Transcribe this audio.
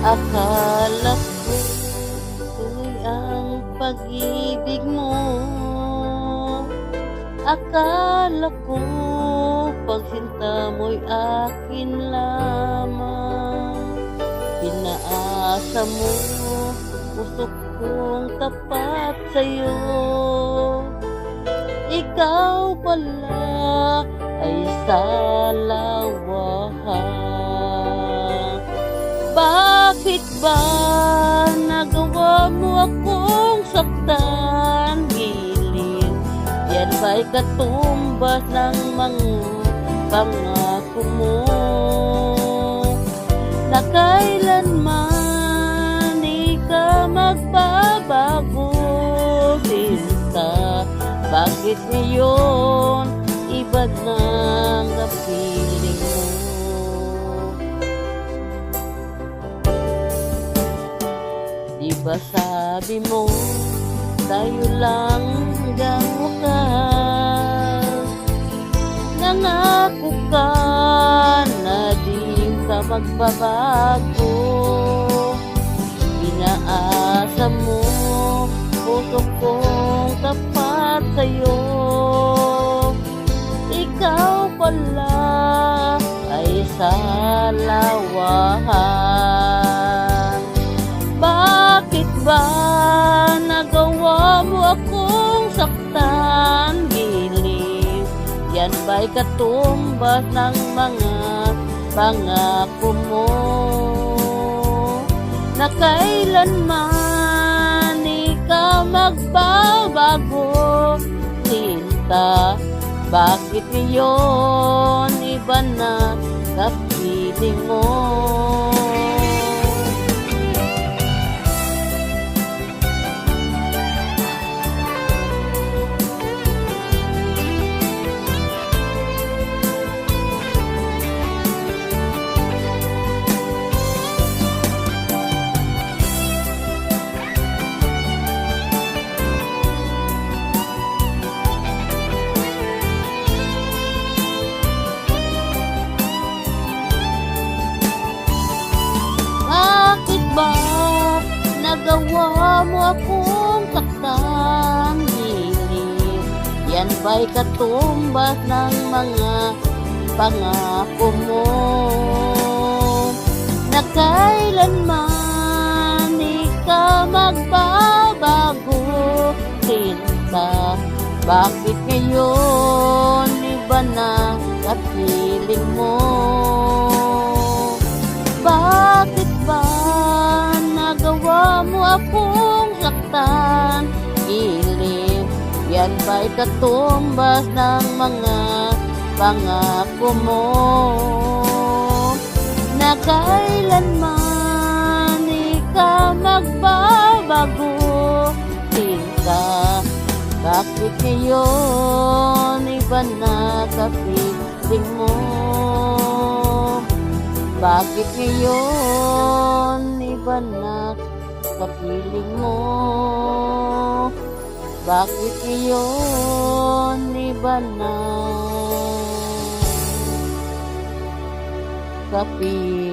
Akala ko tuloy ang pag-ibig mo. Akala ko pagsinta mo'y akin lamang. Pinaasa mo puso kong tapat sa'yo. Ikaw pala ay salawahan. Bakit ba nagawa mo akong saktan? Giling, yan ba'y katumbas ng mga pangako mo? Na kailanman di ka magbabago, sinta. Bakit ngayon iba ng kapiling mo? Di ba sabi mo tayo lang hanggang wakas? Nangako ka na di ka magbabago. Inaasa mo puso kong tapat sa'yo. Ikaw pala ay salawahan. Bakit ba nagawa mo akong saktan? Giling, yan ba'y katumbas ng mga pangako mo? Na kailanman di ka magbabago, sinta. Bakit ngayon iba na kapiling mo? Nagawa mo akong saktan? Hiling, yan ba'y katumbas ng mga pangako mo? Na kailanman di ka magbabago, sinta. Bakit ngayon iba na kapiling mo? Bakit ba nagawa mo akong saktan? Giling, yan ba'y katumbas ng mga pangako mo? Na kailanman di ka magbabago, sinta. Bakit ngayon iba na kapiling mo? Bakit ngayon iba na kapiling mo? Bakit ngayon iba na kapiling